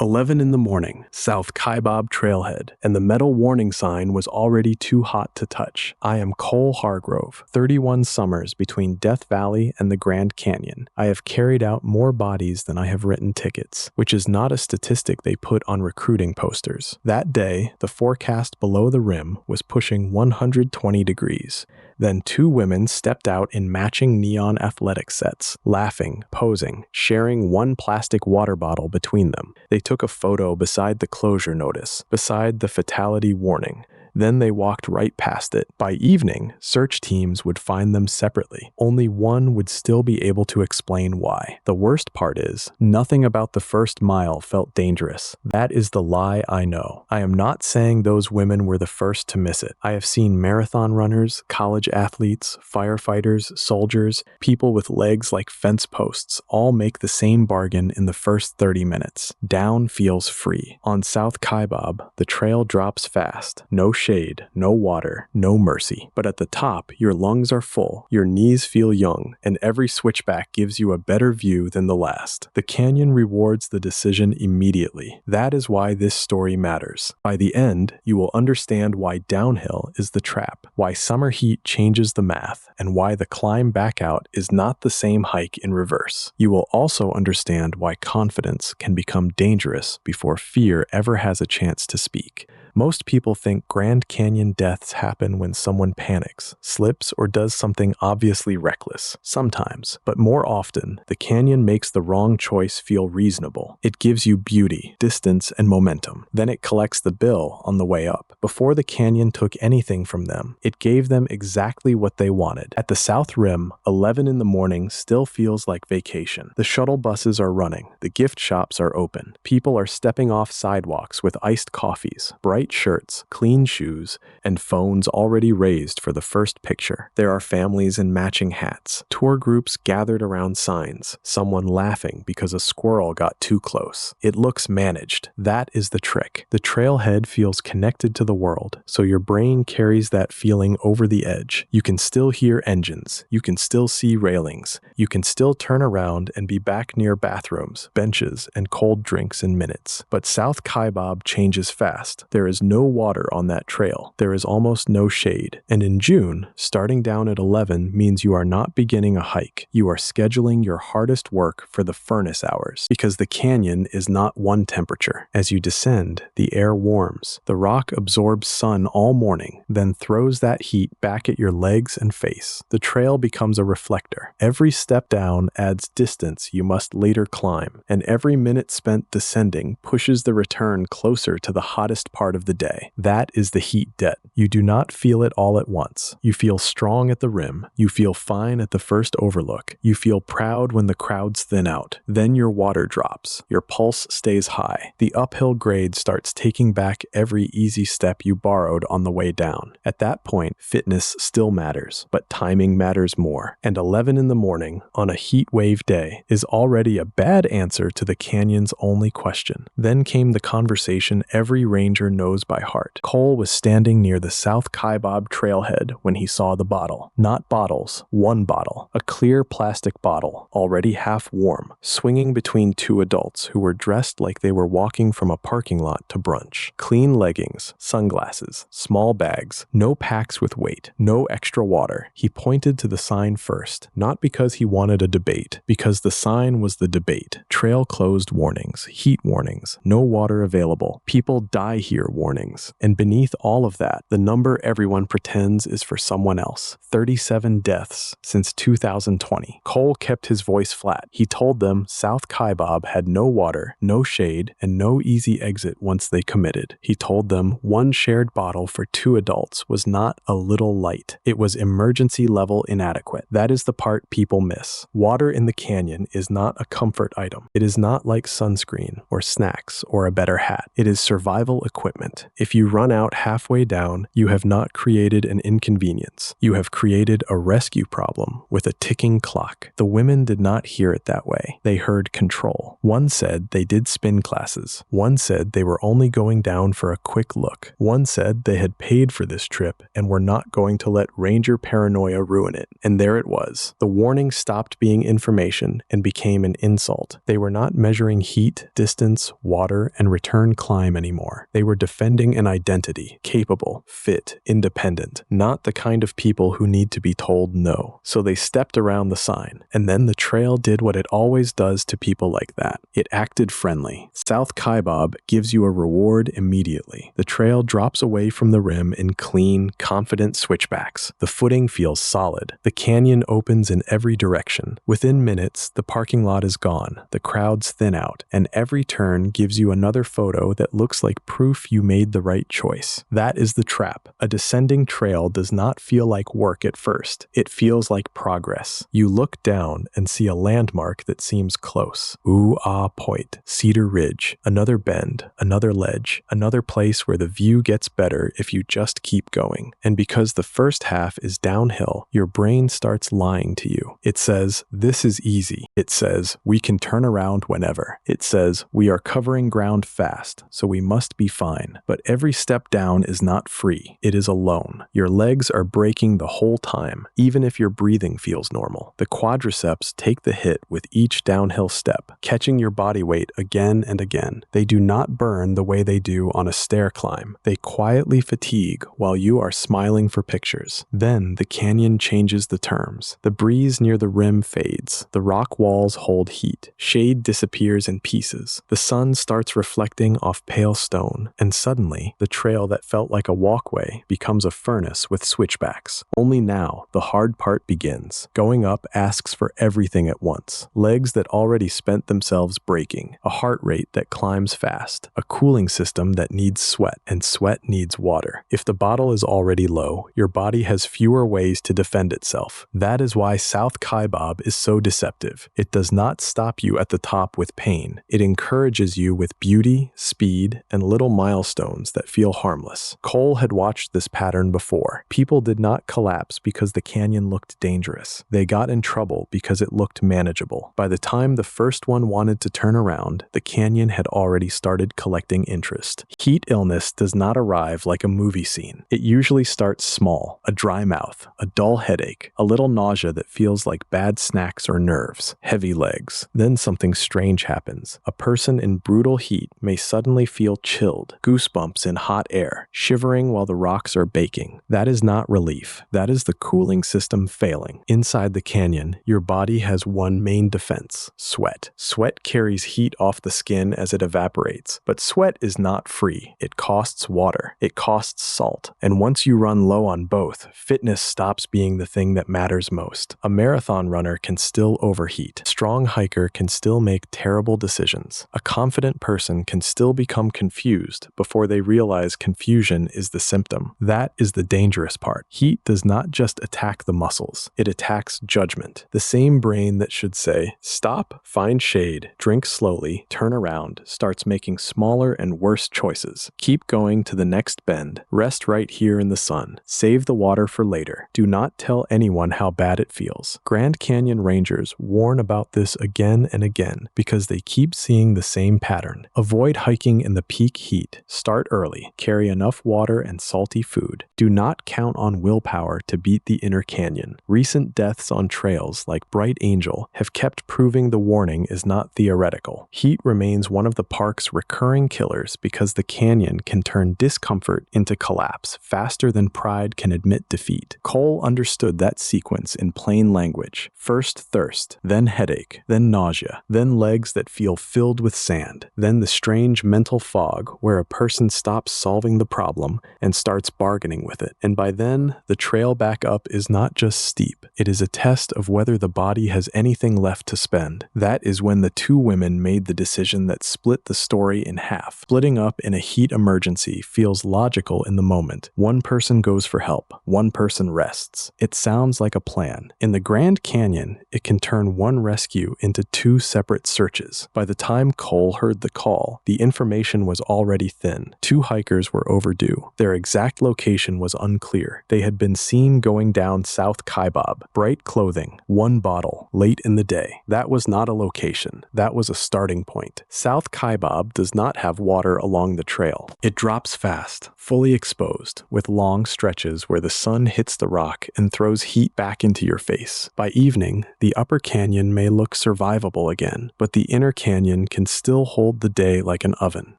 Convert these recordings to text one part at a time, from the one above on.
11 in the morning, South Kaibab Trailhead, and the metal warning sign was already too hot to touch. I am Cole Hargrove, 31 summers between Death Valley and the Grand Canyon. I have carried out more bodies than I have written tickets, which is not a statistic they put on recruiting posters. That day, the forecast below the rim was pushing 120 degrees. Then two women stepped out in matching neon athletic sets, laughing, posing, sharing one plastic water bottle between them. They took a photo beside the closure notice, beside the fatality warning. Then they walked right past it. By evening, search teams would find them separately. Only one would still be able to explain why. The worst part is, nothing about the first mile felt dangerous. That is the lie I know. I am not saying those women were the first to miss it. I have seen marathon runners, college athletes, firefighters, soldiers, people with legs like fence posts all make the same bargain in the first 30 minutes. Down feels free. On South Kaibab, the trail drops fast. No shade, no water, no mercy. But at the top, your lungs are full, your knees feel young, and every switchback gives you a better view than the last. The canyon rewards the decision immediately. That is why this story matters. By the end, you will understand why downhill is the trap, why summer heat changes the math, and why the climb back out is not the same hike in reverse. You will also understand why confidence can become dangerous before fear ever has a chance to speak. Most people think Grand Canyon deaths happen when someone panics, slips, or does something obviously reckless. Sometimes, but more often, the canyon makes the wrong choice feel reasonable. It gives you beauty, distance, and momentum. Then it collects the bill on the way up. Before the canyon took anything from them, it gave them exactly what they wanted. At the South Rim, 11 in the morning still feels like vacation. The shuttle buses are running. The gift shops are open. People are stepping off sidewalks with iced coffees, bright shirts, clean shoes, and phones already raised for the first picture. There are families in matching hats, tour groups gathered around signs, someone laughing because a squirrel got too close. It looks managed. That is the trick. The trailhead feels connected to the world, so your brain carries that feeling over the edge. You can still hear engines. You can still see railings. You can still turn around and be back near bathrooms, benches, and cold drinks in minutes. But South Kaibab changes fast. There is no water on that trail. There is almost no shade. And in June, starting down at 11 means you are not beginning a hike. You are scheduling your hardest work for the furnace hours, because the canyon is not one temperature. As you descend, the air warms. The rock absorbs sun all morning, then throws that heat back at your legs and face. The trail becomes a reflector. Every step down adds distance you must later climb, and every minute spent descending pushes the return closer to the hottest part of the day. That is the heat debt. You do not feel it all at once. You feel strong at the rim. You feel fine at the first overlook. You feel proud when the crowds thin out. Then your water drops. Your pulse stays high. The uphill grade starts taking back every easy step you borrowed on the way down. At that point, fitness still matters, but timing matters more. And 11 in the morning, on a heat wave day, is already a bad answer to the canyon's only question. Then came the conversation every ranger knows by heart. Cole was standing near the South Kaibab trailhead when he saw the bottle. Not bottles, one bottle. A clear plastic bottle, already half warm, swinging between two adults who were dressed like they were walking from a parking lot to brunch. Clean leggings, sunglasses, small bags, no packs with weight, no extra water. He pointed to the sign first, not because he wanted a debate, because the sign was the debate. Trail closed warnings, heat warnings, no water available, people die here warnings. And beneath all of that, the number everyone pretends is for someone else. 37 deaths since 2020. Cole kept his voice flat. He told them South Kaibab had no water, no shade, and no easy exit once they committed. He told them one shared bottle for two adults was not a little light. It was emergency level inadequate. That is the part people miss. Water in the canyon is not a comfort item. It is not like sunscreen or snacks or a better hat. It is survival equipment. ascent. If you run out halfway down, you have not created an inconvenience. You have created a rescue problem with a ticking clock. The women did not hear it that way. They heard control. One said they did spin classes. One said they were only going down for a quick look. One said they had paid for this trip and were not going to let ranger paranoia ruin it. And there it was. The warning stopped being information and became an insult. They were not measuring heat, distance, water, and return climb anymore. They were defending an identity, capable, fit, independent, not the kind of people who need to be told no. So they stepped around the sign, and then the trail did what it always does to people like that. It acted friendly. South Kaibab gives you a reward immediately. The trail drops away from the rim in clean, confident switchbacks. The footing feels solid. The canyon opens in every direction. Within minutes, the parking lot is gone. The crowds thin out, and every turn gives you another photo that looks like proof you made the right choice. That is the trap. A descending trail does not feel like work at first. It feels like progress. You look down and see a landmark that seems close. Ooh-ah Point, Cedar Ridge, another bend, another ledge, another place where the view gets better if you just keep going. And because the first half is downhill, your brain starts lying to you. It says, this is easy. It says, we can turn around whenever. It says, we are covering ground fast, so we must be fine. But every step down is not free. It is alone. Your legs are breaking the whole time, even if your breathing feels normal. The quadriceps take the hit with each downhill step, catching your body weight again and again. They do not burn the way they do on a stair climb. They quietly fatigue while you are smiling for pictures. Then the canyon changes the terms. The breeze near the rim fades. The rock walls hold heat. Shade disappears in pieces. The sun starts reflecting off pale stone, and suddenly, the trail that felt like a walkway becomes a furnace with switchbacks. Only now, the hard part begins. Going up asks for everything at once. Legs that already spent themselves breaking. A heart rate that climbs fast. A cooling system that needs sweat, and sweat needs water. If the bottle is already low, your body has fewer ways to defend itself. That is why South Kaibab is so deceptive. It does not stop you at the top with pain. It encourages you with beauty, speed, and little milestones that feel harmless. Cole had watched this pattern before. People did not collapse because the canyon looked dangerous. They got in trouble because it looked manageable. By the time the first one wanted to turn around, the canyon had already started collecting interest. Heat illness does not arrive like a movie scene. It usually starts small, a dry mouth, a dull headache, a little nausea that feels like bad snacks or nerves, heavy legs. Then something strange happens. A person in brutal heat may suddenly feel chilled, goosebumps in hot air, shivering while the rocks are baking. That is not relief. That is the cooling system failing. Inside the canyon, your body has one main defense: sweat. Sweat carries heat off the skin as it evaporates, but sweat is not free. It costs water. It costs salt. And once you run low on both, fitness stops being the thing that matters most. A marathon runner can still overheat. A strong hiker can still make terrible decisions. A confident person can still become confused before they realize confusion is the symptom. That is the dangerous part. Heat does not just attack the muscles. It attacks judgment. The same brain that should say, stop, find shade, drink slowly, turn around, starts making smaller and worse choices. Keep going to the next bend. Rest right here in the sun. Save the water for later. Do not tell anyone how bad it feels. Grand Canyon Rangers warn about this again and again because they keep seeing the same pattern. Avoid hiking in the peak heat. Start early. Carry enough water and salty food. Do not count on willpower to beat the inner canyon. Recent deaths on trails like Bright Angel have kept proving the warning is not theoretical. Heat remains one of the park's recurring killers because the canyon can turn discomfort into collapse faster than pride can admit defeat. Cole understood that sequence in plain language. First thirst, then headache, then nausea, then legs that feel filled with sand, then the strange mental fog where a person stops solving the problem and starts bargaining with it. And by then, the trail back up is not just steep. It is a test of whether the body has anything left to spend. That is when the two women made the decision that split the story in half. Splitting up in a heat emergency feels logical in the moment. One person goes for help. One person rests. It sounds like a plan. In the Grand Canyon, it can turn one rescue into two separate searches. By the time Cole heard the call, the information was already thin. 10. Two hikers were overdue. Their exact location was unclear. They had been seen going down South Kaibab. Bright clothing, one bottle, late in the day. That was not a location. That was a starting point. South Kaibab does not have water along the trail. It drops fast, fully exposed, with long stretches where the sun hits the rock and throws heat back into your face. By evening, the upper canyon may look survivable again, but the inner canyon can still hold the day like an oven.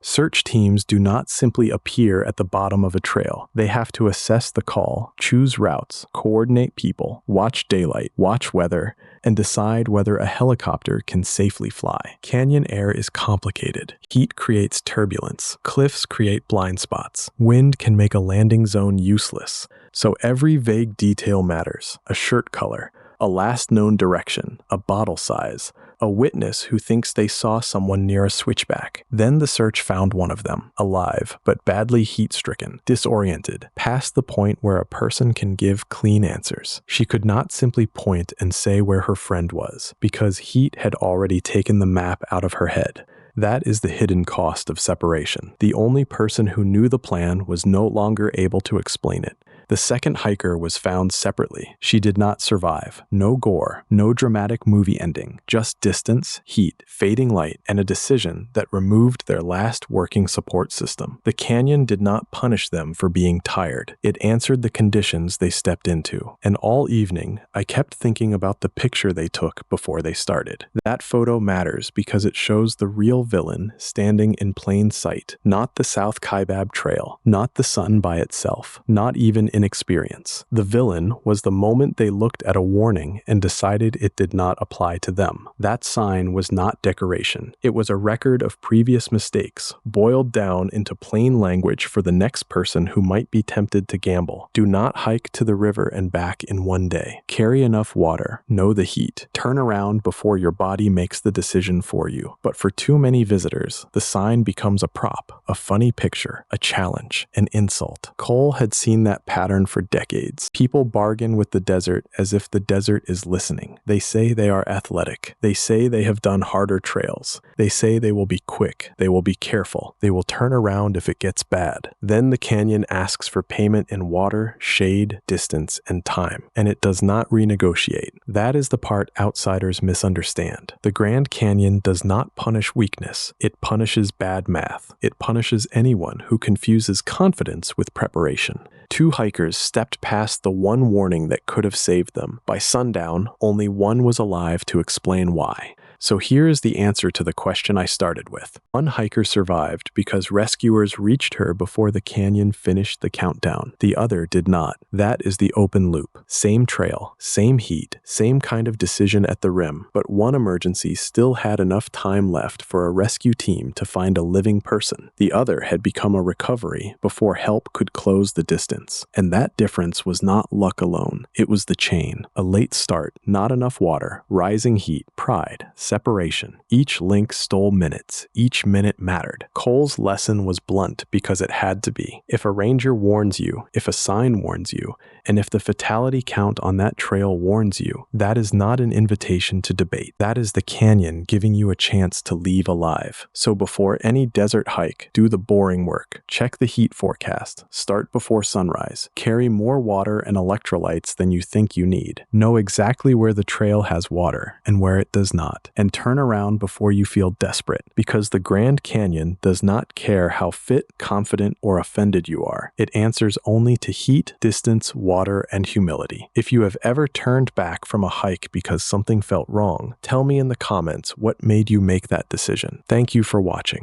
Search teams do not simply appear at the bottom of a trail. They have to assess the call, choose routes, coordinate people, watch daylight, watch weather, and decide whether a helicopter can safely fly. Canyon air is complicated. Heat creates turbulence. Cliffs create blind spots. Wind can make a landing zone useless. So every vague detail matters. A shirt color, a last known direction, a bottle size, a witness who thinks they saw someone near a switchback. Then the search found one of them, alive, but badly heat-stricken, disoriented, past the point where a person can give clean answers. She could not simply point and say where her friend was, because heat had already taken the map out of her head. That is the hidden cost of separation. The only person who knew the plan was no longer able to explain it. The second hiker was found separately. She did not survive. No gore, no dramatic movie ending, just distance, heat, fading light, and a decision that removed their last working support system. The canyon did not punish them for being tired. It answered the conditions they stepped into. And all evening, I kept thinking about the picture they took before they started. That photo matters because it shows the real villain standing in plain sight, not the South Kaibab Trail, not the sun by itself, not even inexperience. The villain was the moment they looked at a warning and decided it did not apply to them. That sign was not decoration. It was a record of previous mistakes, boiled down into plain language for the next person who might be tempted to gamble. Do not hike to the river and back in one day. Carry enough water. Know the heat. Turn around before your body makes the decision for you. But for too many visitors, the sign becomes a prop, a funny picture, a challenge, an insult. Cole had seen that pattern for decades. People bargain with the desert as if the desert is listening. They say they are athletic. They say they have done harder trails. They say they will be quick. They will be careful. They will turn around if it gets bad. Then the canyon asks for payment in water, shade, distance, and time, and it does not renegotiate. That is the part outsiders misunderstand. The Grand Canyon does not punish weakness. It punishes bad math. It punishes anyone who confuses confidence with preparation. Two hikers stepped past the one warning that could have saved them. By sundown, only one was alive to explain why. So here is the answer to the question I started with. One hiker survived because rescuers reached her before the canyon finished the countdown. The other did not. That is the open loop. Same trail, same heat, same kind of decision at the rim, but one emergency still had enough time left for a rescue team to find a living person. The other had become a recovery before help could close the distance. And that difference was not luck alone. It was the chain. A late start, not enough water, rising heat, pride, separation. Each link stole minutes. Each minute mattered. Cole's lesson was blunt because it had to be. If a ranger warns you, if a sign warns you, and if the fatality count on that trail warns you, that is not an invitation to debate. That is the canyon giving you a chance to leave alive. So before any desert hike, do the boring work. Check the heat forecast. Start before sunrise. Carry more water and electrolytes than you think you need. Know exactly where the trail has water and where it does not. And turn around before you feel desperate, because the Grand Canyon does not care how fit, confident, or offended you are. It answers only to heat, distance, water, and humility. If you have ever turned back from a hike because something felt wrong, tell me in the comments what made you make that decision. Thank you for watching.